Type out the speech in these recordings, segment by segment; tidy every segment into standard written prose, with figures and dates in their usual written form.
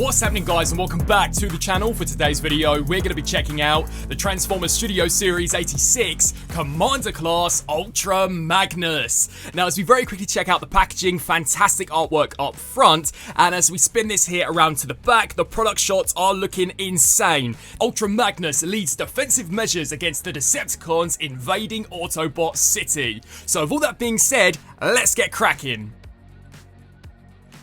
What's happening, guys, and welcome back to the channel. For today's video, we're going to be checking out the Transformers Studio Series 86 Commander Class Ultra Magnus. Now, as we very quickly check out the packaging, fantastic artwork up front, and as we spin this here around to the back, the product shots are looking insane. Ultra Magnus leads defensive measures against the Decepticons invading Autobot City. So with all that being said, let's get cracking.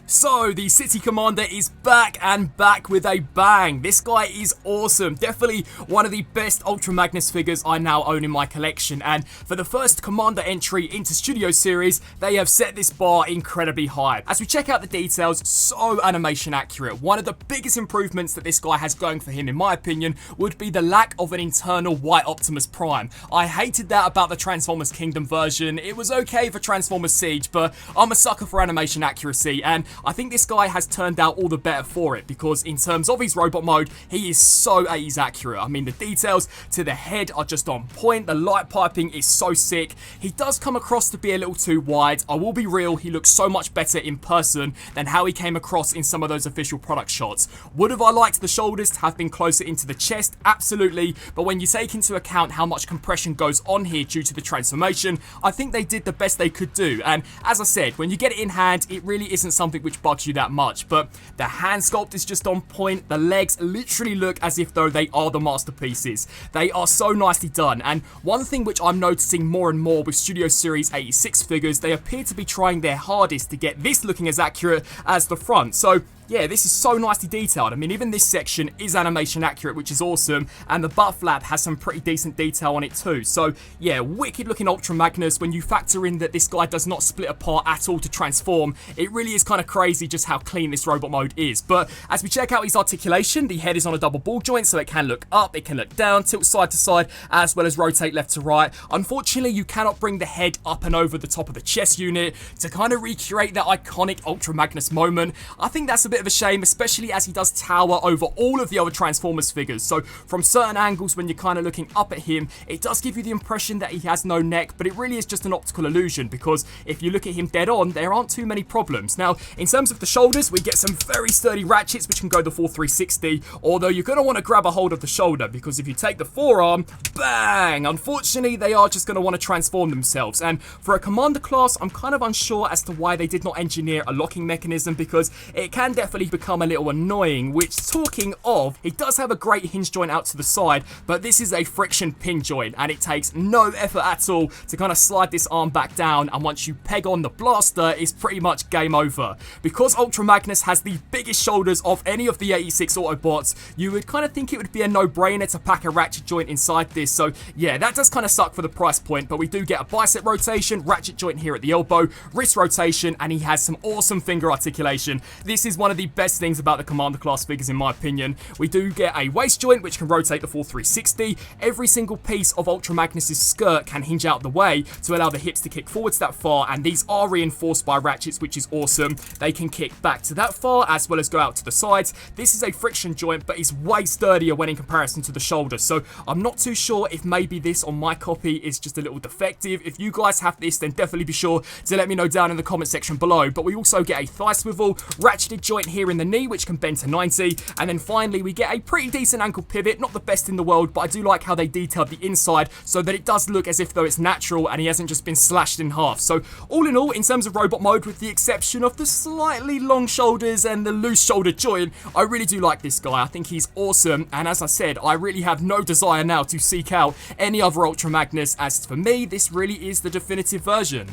So, the City Commander is back and back with a bang. This guy is awesome. Definitely one of the best Ultra Magnus figures I now own in my collection. And for the first Commander entry into Studio Series, they have set this bar incredibly high. As we check out the details, so animation accurate. One of the biggest improvements that this guy has going for him, in my opinion, would be the lack of an internal white Optimus Prime. I hated that about the Transformers Kingdom version. It was okay for Transformers Siege, but I'm a sucker for animation accuracy, and I think this guy has turned out all the better for it, because in terms of his robot mode, he is so 80s accurate. I mean, the details to the head are just on point. The light piping is so sick. He does come across to be a little too wide. I will be real, he looks so much better in person than how he came across in some of those official product shots. Would have I liked the shoulders to have been closer into the chest? Absolutely, but when you take into account how much compression goes on here due to the transformation, I think they did the best they could do. And as I said, when you get it in hand, it really isn't something which bugs you that much, but the hand sculpt is just on point. The legs literally look as if though they are the masterpieces. They are so nicely done, and one thing which I'm noticing more and more with Studio Series 86 figures, they appear to be trying their hardest to get this looking as accurate as the front. So yeah, this is so nicely detailed. I mean, even this section is animation accurate, which is awesome, and the butt flap has some pretty decent detail on it too. So yeah, wicked looking Ultra Magnus. When you factor in that this guy does not split apart at all to transform, it really is kind of crazy just how clean this robot mode is. But as we check out his articulation, the head is on a double ball joint, so it can look up, it can look down, tilt side to side, as well as rotate left to right. Unfortunately, you cannot bring the head up and over the top of the chest unit to kind of recreate that iconic Ultra Magnus moment. I think that's a bit of a shame, especially as he does tower over all of the other Transformers figures. So from certain angles, when you're kind of looking up at him, it does give you the impression that he has no neck, but it really is just an optical illusion, because if you look at him dead on, there aren't too many problems. Now, in terms of the shoulders, we get some very sturdy ratchets which can go the full 360, although you're going to want to grab a hold of the shoulder, because if you take the forearm, bang! Unfortunately, they are just going to want to transform themselves. And for a Commander class, I'm kind of unsure as to why they did not engineer a locking mechanism, because it can definitely become a little annoying, which, talking of, it does have a great hinge joint out to the side, but this is a friction pin joint, and it takes no effort at all to kind of slide this arm back down, and once you peg on the blaster, it's pretty much game over. Because Ultra Magnus has the biggest shoulders of any of the 86 Autobots, you would kind of think it would be a no-brainer to pack a ratchet joint inside this. So yeah, that does kind of suck for the price point, but we do get a bicep rotation, ratchet joint here at the elbow, wrist rotation, and he has some awesome finger articulation. This is one of the best things about the Commander class figures, in my opinion. We do get a waist joint which can rotate the full 360. Every single piece of Ultra Magnus's skirt can hinge out the way to allow the hips to kick forwards that far, and these are reinforced by ratchets, which is awesome. They can kick back to that far as well as go out to the sides. This is a friction joint, but it's way sturdier when in comparison to the shoulder, so I'm not too sure if maybe this on my copy is just a little defective. If you guys have this, then definitely be sure to let me know down in the comment section below. But we also get a thigh swivel, ratcheted joint here in the knee which can bend to 90, and then finally we get a pretty decent ankle pivot. Not the best in the world, but I do like how they detailed the inside so that it does look as if though it's natural and he hasn't just been slashed in half. So all in all, in terms of robot mode, with the exception of the slightly long shoulders and the loose shoulder joint, I really do like this guy. I think he's awesome, and as I said, I really have no desire now to seek out any other Ultra Magnus, as for me, this really is the definitive version.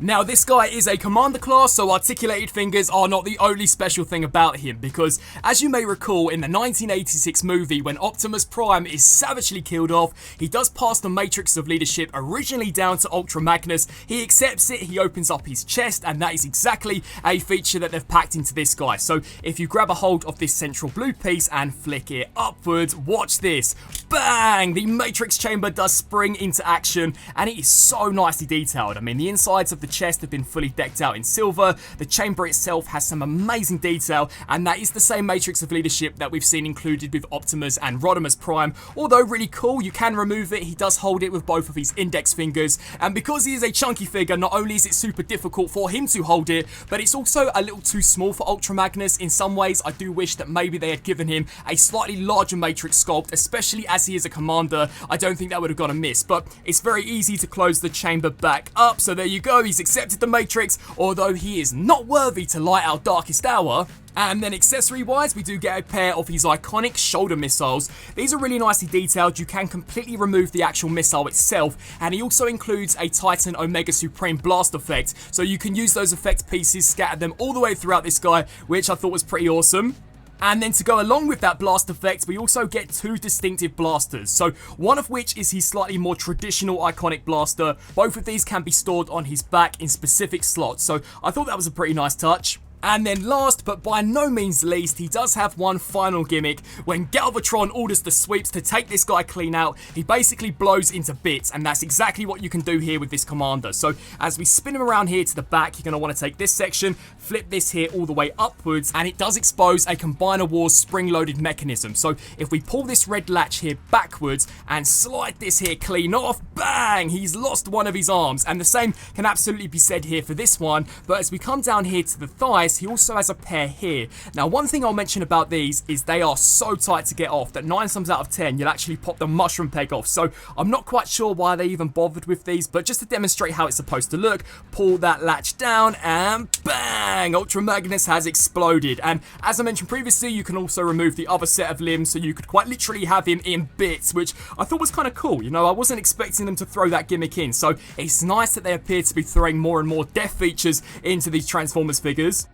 Now, this guy is a Commander class, so articulated fingers are not the only special thing about him, because as you may recall, in the 1986 movie, when Optimus Prime is savagely killed off, he does pass the matrix of leadership originally down to Ultra Magnus. He accepts it, he opens up his chest, and that is exactly a feature that they've packed into this guy. So if you grab a hold of this central blue piece and flick it upwards, watch this. Bang! The matrix chamber does spring into action, and it is so nicely detailed. I mean, the insides of the chest have been fully decked out in silver. The chamber itself has some amazing detail, and that is the same matrix of leadership that we've seen included with Optimus and Rodimus Prime. Although really cool, you can remove it. He does hold it with both of his index fingers, and because he is a chunky figure, not only is it super difficult for him to hold it, but it's also a little too small for Ultra Magnus. In some ways, I do wish that maybe they had given him a slightly larger matrix sculpt, especially as he is a commander. I don't think that would have gone amiss, but it's very easy to close the chamber back up. So there you go, he's accepted the matrix, although he is not worthy to light our darkest hour. And then accessory wise, we do get a pair of his iconic shoulder missiles. These are really nicely detailed. You can completely remove the actual missile itself, and he also includes a Titan Omega Supreme blast effect, so you can use those effect pieces, scatter them all the way throughout this guy, which I thought was pretty awesome. And then to go along with that blast effect, we also get two distinctive blasters. So one of which is his slightly more traditional iconic blaster. Both of these can be stored on his back in specific slots, so I thought that was a pretty nice touch. And then last, but by no means least, he does have one final gimmick. When Galvatron orders the sweeps to take this guy clean out, he basically blows into bits, and that's exactly what you can do here with this commander. So as we spin him around here to the back, you're going to want to take this section, flip this here all the way upwards, and it does expose a Combiner Wars spring-loaded mechanism. So if we pull this red latch here backwards and slide this here clean off, bang, he's lost one of his arms. And the same can absolutely be said here for this one, but as we come down here to the thighs, he also has a pair here. Now, one thing I'll mention about these is they are so tight to get off that 9 times out of 10 you'll actually pop the mushroom peg off. So I'm not quite sure why they even bothered with these, but just to demonstrate how it's supposed to look, pull that latch down and bang, Ultra Magnus has exploded. And as I mentioned previously, you can also remove the other set of limbs, so you could quite literally have him in bits, which I thought was kind of cool. You know, I wasn't expecting them to throw that gimmick in, so it's nice that they appear to be throwing more and more death features into these Transformers figures.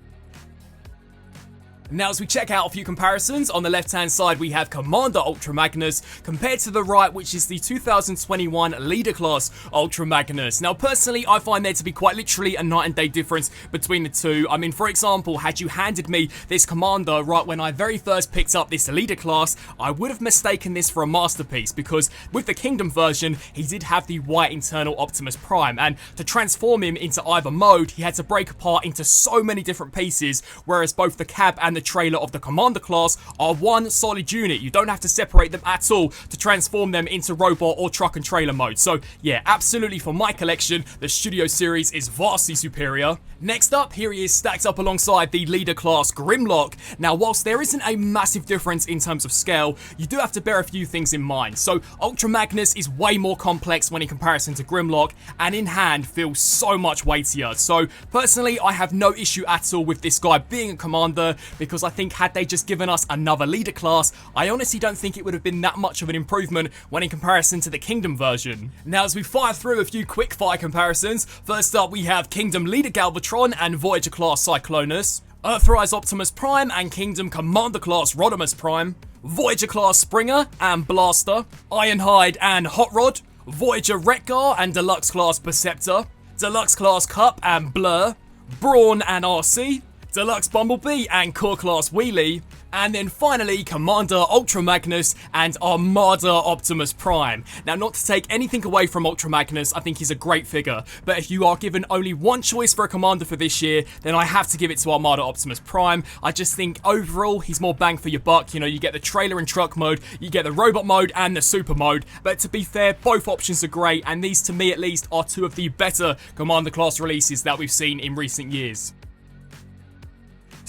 Now, as we check out a few comparisons, on the left-hand side we have Commander Ultra Magnus compared to the right, which is the 2021 Leader Class Ultra Magnus. Now, personally, I find there to be quite literally a night and day difference between the two. I mean, for example, had you handed me this Commander right when I very first picked up this Leader Class, I would have mistaken this for a masterpiece, because with the Kingdom version, he did have the white internal Optimus Prime, and to transform him into either mode, he had to break apart into so many different pieces, whereas both the cab and the trailer of the Commander class are one solid unit. You don't have to separate them at all to transform them into robot or truck and trailer mode. So yeah, absolutely for my collection, the Studio Series is vastly superior. Next up, here he is stacked up alongside the Leader class Grimlock. Now, whilst there isn't a massive difference in terms of scale, you do have to bear a few things in mind. So Ultra Magnus is way more complex when in comparison to Grimlock, and in hand feels so much weightier. So personally, I have no issue at all with this guy being a commander, because I think had they just given us another Leader class, I honestly don't think it would have been that much of an improvement when in comparison to the Kingdom version. Now, as we fire through a few quick fire comparisons, first up we have Kingdom Leader Galvatron and Voyager class Cyclonus, Earthrise Optimus Prime and Kingdom Commander class Rodimus Prime, Voyager class Springer and Blaster, Ironhide and Hot Rod, Voyager Wreckgar and Deluxe class Perceptor, Deluxe class Cup and Blur, Brawn and RC, Deluxe Bumblebee and Core class Wheelie, and then finally Commander Ultra Magnus and Armada Optimus Prime. Now, not to take anything away from Ultra Magnus, I think he's a great figure, but if you are given only one choice for a commander for this year, then I have to give it to Armada Optimus Prime. I just think overall he's more bang for your buck. You know, you get the trailer and truck mode, you get the robot mode and the super mode, but to be fair, both options are great, and these, to me at least, are two of the better commander class releases that we've seen in recent years.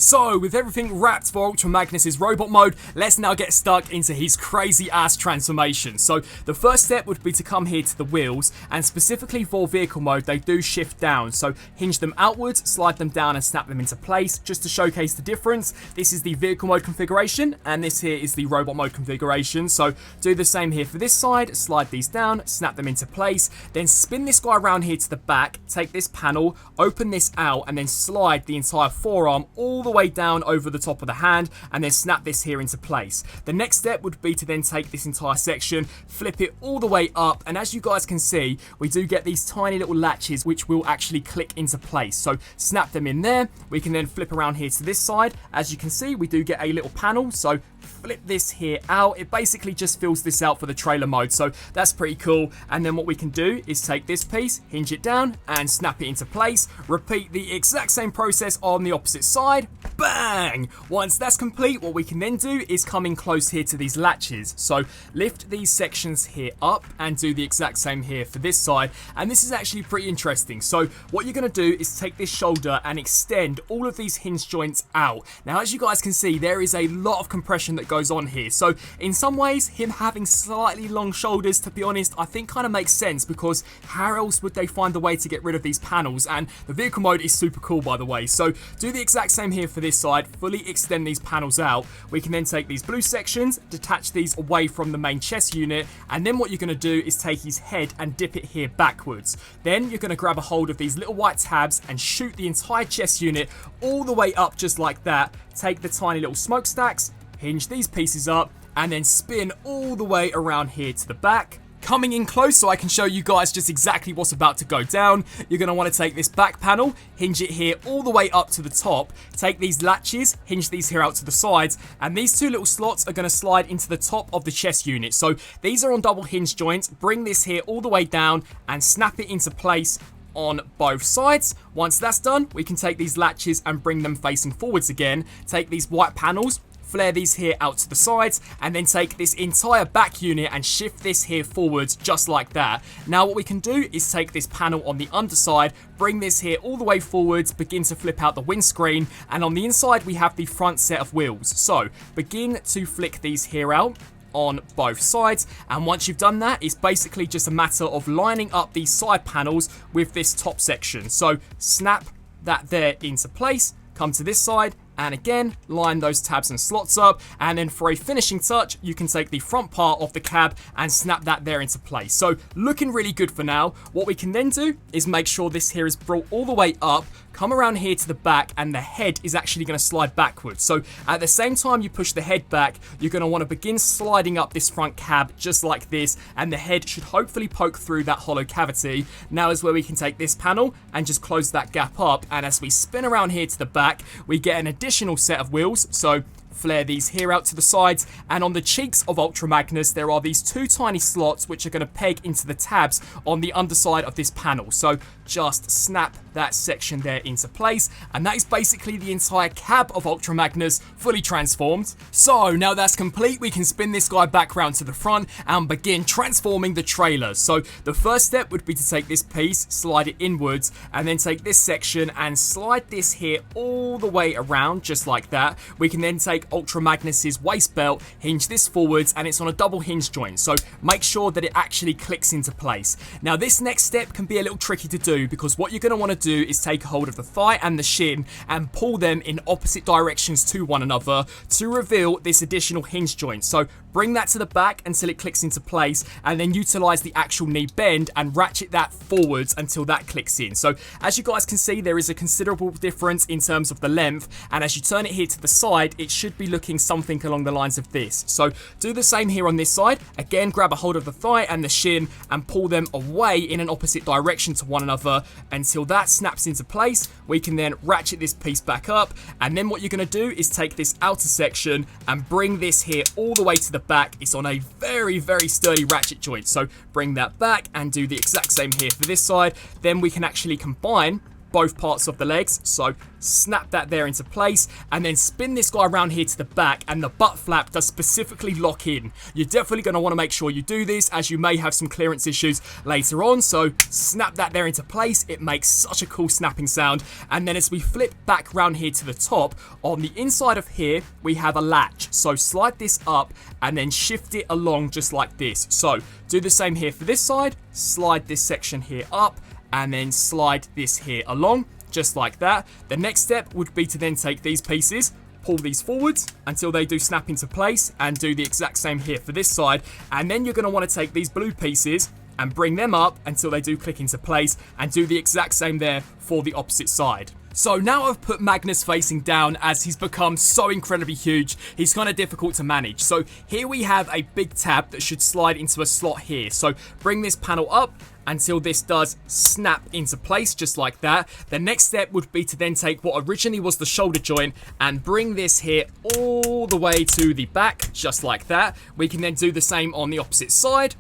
So, with everything wrapped for Ultra Magnus' robot mode, let's now get stuck into his crazy ass transformation. So, the first step would be to come here to the wheels, and specifically for vehicle mode, they do shift down. So, hinge them outwards, slide them down and snap them into place, just to showcase the difference. This is the vehicle mode configuration, and this here is the robot mode configuration. So, do the same here for this side, slide these down, snap them into place, then spin this guy around here to the back, take this panel, open this out, and then slide the entire forearm all the way down over the top of the hand, and then snap this here into place. The next step would be to then take this entire section, flip it all the way up, and as you guys can see, we do get these tiny little latches which will actually click into place. So snap them in there. We can then flip around here to this side. As you can see, we do get a little panel, so flip this here out. It basically just fills this out for the trailer mode, so that's pretty cool. And then what we can do is take this piece, hinge it down, and snap it into place. Repeat the exact same process on the opposite side. Bang! Once that's complete, what we can then do is come in close here to these latches. So lift these sections here up and do the exact same here for this side. And this is actually pretty interesting. So what you're going to do is take this shoulder and extend all of these hinge joints out. Now, as you guys can see, there is a lot of compression that goes on here. So in some ways, him having slightly long shoulders, to be honest, I think kind of makes sense, because how else would they find a way to get rid of these panels? And the vehicle mode is super cool, by the way. So do the exact same here for this side, fully extend these panels out. We can then take these blue sections, detach these away from the main chest unit, and then what you're going to do is take his head and dip it here backwards. Then you're going to grab a hold of these little white tabs and shoot the entire chest unit all the way up just like that. Take the tiny little smokestacks, hinge these pieces up, and then spin all the way around here to the back. Coming in close so I can show you guys just exactly what's about to go down, you're going to want to take this back panel, hinge it here all the way up to the top, take these latches, hinge these here out to the sides, and these two little slots are going to slide into the top of the chest unit. So these are on double hinge joints. Bring this here all the way down and snap it into place on both sides. Once that's done, we can take these latches and bring them facing forwards again. Take these white panels, flare these here out to the sides, and then take this entire back unit and shift this here forwards just like that. Now what we can do is take this panel on the underside, bring this here all the way forwards, begin to flip out the windscreen, and on the inside we have the front set of wheels. So begin to flick these here out on both sides, and once you've done that, it's basically just a matter of lining up these side panels with this top section. So snap that there into place, come to this side, and again, line those tabs and slots up, and then for a finishing touch, you can take the front part of the cab and snap that there into place. So looking really good for now. What we can then do is make sure this here is brought all the way up, come around here to the back, and the head is actually going to slide backwards. So at the same time you push the head back, you're going to want to begin sliding up this front cab just like this, and the head should hopefully poke through that hollow cavity. Now is where we can take this panel and just close that gap up, and as we spin around here to the back, we get an additional set of wheels. So flare these here out to the sides, and on the cheeks of Ultra Magnus there are these two tiny slots which are going to peg into the tabs on the underside of this panel. So just snap that section there into place, and that is basically the entire cab of Ultra Magnus fully transformed. So now that's complete, we can spin this guy back round to the front and begin transforming the trailer. So the first step would be to take this piece, slide it inwards, and then take this section and slide this here all the way around just like that. We can then take Ultra Magnus's waist belt, hinge this forwards, and it's on a double hinge joint, so make sure that it actually clicks into place. Now this next step can be a little tricky to do, because what you're going to want to do is take a hold of the thigh and the shin and pull them in opposite directions to one another to reveal this additional hinge joint. So bring that to the back until it clicks into place, and then utilize the actual knee bend and ratchet that forwards until that clicks in. So as you guys can see, there is a considerable difference in terms of the length, and as you turn it here to the side, it should be looking something along the lines of this. So do the same here on this side. Again, grab a hold of the thigh and the shin and pull them away in an opposite direction to one another until that snaps into place. We can then ratchet this piece back up, and then what you're going to do is take this outer section and bring this here all the way to the back. It's on a very, very sturdy ratchet joint, so bring that back and do the exact same here for this side. Then we can actually combine both parts of the legs, so snap that there into place, and then spin this guy around here to the back, and the butt flap does specifically lock in. You're definitely going to want to make sure you do this, as you may have some clearance issues later on. So snap that there into place. It makes such a cool snapping sound. And then as we flip back around here to the top, on the inside of here we have a latch, so slide this up and then shift it along just like this. So do the same here for this side, slide this section here up, and then slide this here along just like that. The next step would be to then take these pieces, pull these forwards until they do snap into place, and do the exact same here for this side. And then you're going to want to take these blue pieces, and bring them up until they do click into place, and do the exact same there for the opposite side. So now I've put Magnus facing down, as he's become so incredibly huge, he's kind of difficult to manage. So here we have a big tab that should slide into a slot here. So bring this panel up until this does snap into place, just like that. The next step would be to then take what originally was the shoulder joint and bring this here all the way to the back, just like that. We can then do the same on the opposite side.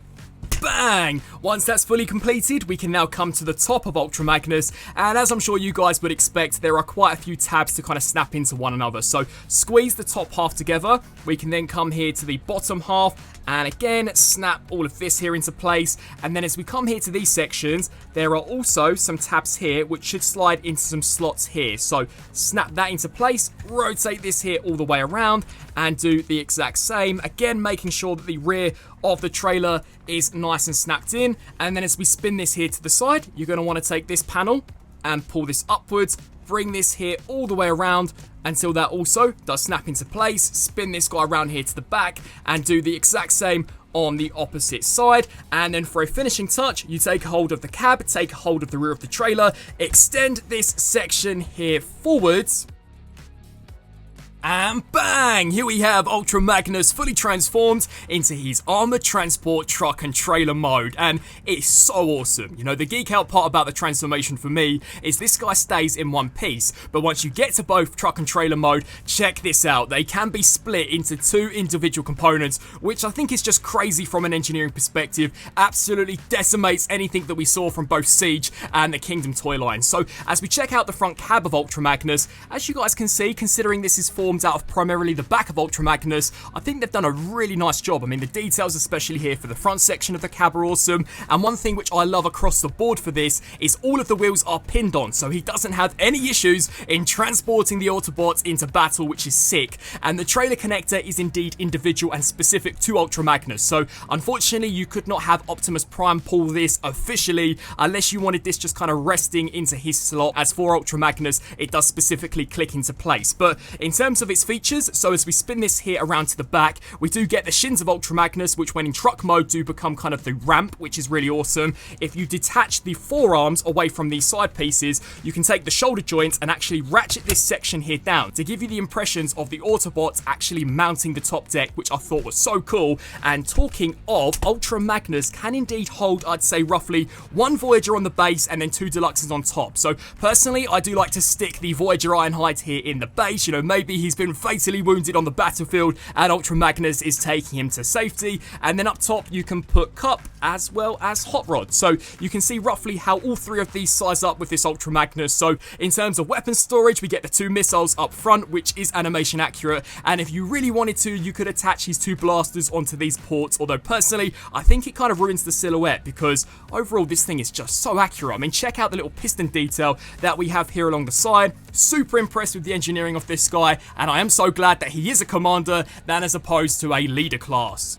Bang! Once that's fully completed, we can now come to the top of Ultra Magnus, and as I'm sure you guys would expect, there are quite a few tabs to kind of snap into one another. So squeeze the top half together. We can then come here to the bottom half, and again, snap all of this here into place. And then as we come here to these sections, there are also some tabs here which should slide into some slots here. So snap that into place, rotate this here all the way around, and do the exact same. Again, making sure that the rear of the trailer is nice and snapped in. And then as we spin this here to the side, you're going to want to take this panel and pull this upwards, bring this here all the way around until that also does snap into place. Spin this guy around here to the back and do the exact same on the opposite side. And then for a finishing touch, you take hold of the cab, take hold of the rear of the trailer, extend this section here forwards, and bang! Here we have Ultra Magnus fully transformed into his armored transport truck and trailer mode, and it's so awesome. You know, the geek out part about the transformation for me is this guy stays in one piece, but once you get to both truck and trailer mode, check this out. They can be split into two individual components, which I think is just crazy from an engineering perspective. Absolutely decimates anything that we saw from both Siege and the Kingdom toy line. So as we check out the front cab of Ultra Magnus, as you guys can see, considering this is formed out of primarily the back of Ultra Magnus, I think they've done a really nice job. I mean, the details, especially here for the front section of the cab, are awesome. And one thing which I love across the board for this is all of the wheels are pinned on, so he doesn't have any issues in transporting the Autobots into battle, which is sick. And the trailer connector is indeed individual and specific to Ultra Magnus. So unfortunately, you could not have Optimus Prime pull this officially unless you wanted this just kind of resting into his slot. As for Ultra Magnus, it does specifically click into place. But in terms of its features, so as we spin this here around to the back, we do get the shins of Ultra Magnus, which when in truck mode do become kind of the ramp, which is really awesome. If you detach the forearms away from these side pieces, you can take the shoulder joints and actually ratchet this section here down to give you the impressions of the Autobots actually mounting the top deck, which I thought was so cool. And talking of, Ultra Magnus can indeed hold, I'd say, roughly one Voyager on the base and then two Deluxes on top. So personally, I do like to stick the Voyager Ironhide here in the base. You know, maybe he's been fatally wounded on the battlefield and Ultra Magnus is taking him to safety. And then up top you can put Cup as well as Hot Rod. So you can see roughly how all three of these size up with this Ultra Magnus. So in terms of weapon storage, we get the two missiles up front, which is animation accurate. And if you really wanted to, you could attach his two blasters onto these ports. Although personally, I think it kind of ruins the silhouette because overall this thing is just so accurate. I mean, check out the little piston detail that we have here along the side. Super impressed with the engineering of this guy, and I am so glad that he is a commander than as opposed to a leader class.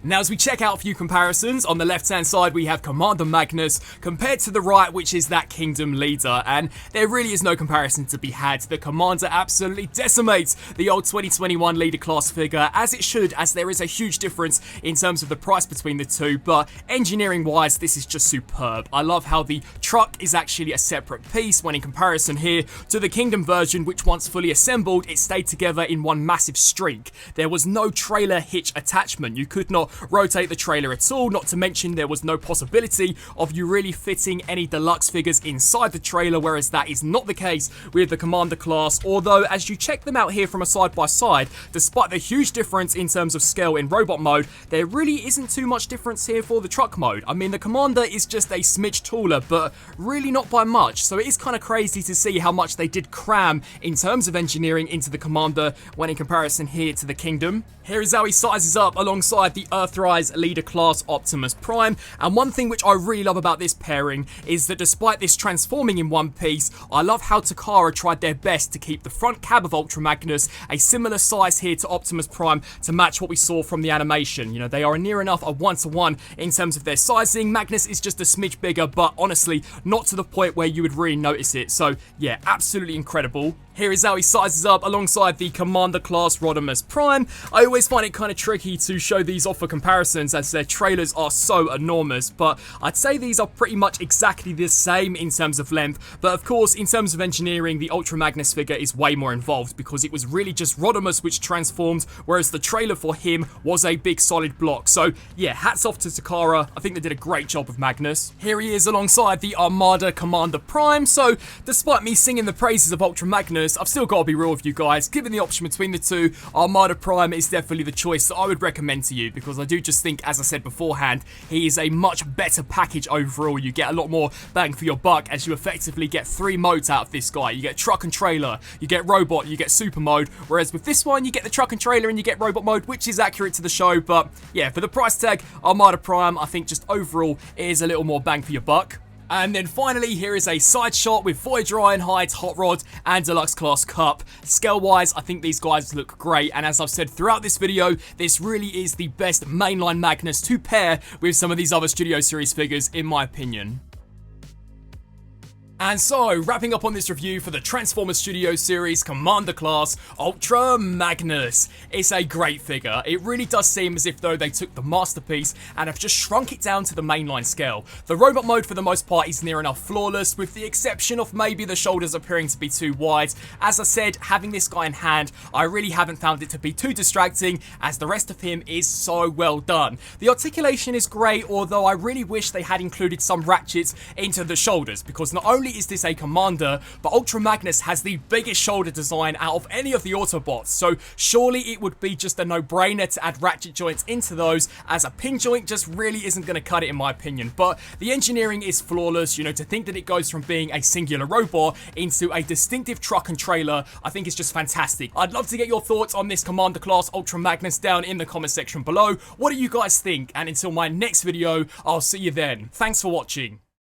Now, as we check out a few comparisons, on the left-hand side we have Commander Magnus compared to the right, which is that Kingdom leader, and there really is no comparison to be had. The Commander absolutely decimates the old 2021 leader class figure, as it should, as there is a huge difference in terms of the price between the two, but engineering-wise, this is just superb. I love how the truck is actually a separate piece when in comparison here to the Kingdom version, which once fully assembled, it stayed together in one massive streak. There was no trailer hitch attachment. You could not rotate the trailer at all, not to mention there was no possibility of you really fitting any deluxe figures inside the trailer, whereas that is not the case with the Commander class. Although as you check them out here from a side by side, despite the huge difference in terms of scale in robot mode, there really isn't too much difference here for the truck mode. I mean, the Commander is just a smidge taller, but really not by much, so it is kind of crazy to see how much they did cram in terms of engineering into the Commander when in comparison here to the Kingdom. Here is how he sizes up alongside the Earthrise leader class Optimus Prime, and one thing which I really love about this pairing is that despite this transforming in one piece, I love how Takara tried their best to keep the front cab of Ultra Magnus a similar size here to Optimus Prime to match what we saw from the animation. You know, they are near enough a one-to-one in terms of their sizing. Magnus is just a smidge bigger, but honestly, not to the point where you would really notice it. So yeah, absolutely incredible. Here is how he sizes up alongside the Commander class Rodimus Prime. I always find it kind of tricky to show these off for comparisons as their trailers are so enormous, but I'd say these are pretty much exactly the same in terms of length, but of course in terms of engineering the Ultra Magnus figure is way more involved because it was really just Rodimus which transformed, whereas the trailer for him was a big solid block. So yeah, hats off to Takara. I think they did a great job with Magnus. Here he is alongside the Armada Commander Prime. So despite me singing the praises of Ultra Magnus, I've still got to be real with you guys. Given the option between the two, Armada Prime is definitely the choice that I would recommend to you because I do just think, as I said beforehand, he is a much better package overall. You get a lot more bang for your buck as you effectively get 3 modes out of this guy. You get truck and trailer, you get robot, you get super mode, whereas with this one you get the truck and trailer and you get robot mode, which is accurate to the show. But yeah, for the price tag, Armada Prime, I think just overall it is a little more bang for your buck. And then finally, here is a side shot with Voyager Ironhide, Hot Rod, and Deluxe Class Cup. Scale-wise, I think these guys look great, and as I've said throughout this video, this really is the best mainline Magnus to pair with some of these other Studio Series figures, in my opinion. And so, wrapping up on this review for the Transformers Studio Series Commander Class Ultra Magnus. It's a great figure. It really does seem as if though they took the masterpiece and have just shrunk it down to the mainline scale. The robot mode for the most part is near enough flawless, with the exception of maybe the shoulders appearing to be too wide. As I said, having this guy in hand, I really haven't found it to be too distracting, as the rest of him is so well done. The articulation is great, although I really wish they had included some ratchets into the shoulders, because not only is this a Commander, but Ultra Magnus has the biggest shoulder design out of any of the Autobots, so surely it would be just a no-brainer to add ratchet joints into those, as a pin joint just really isn't going to cut it in my opinion. But the engineering is flawless. You know, to think that it goes from being a singular robot into a distinctive truck and trailer, I think is just fantastic. I'd love to get your thoughts on this Commander Class Ultra Magnus down in the comment section below. What do you guys think? And until my next video, I'll see you then. Thanks for watching.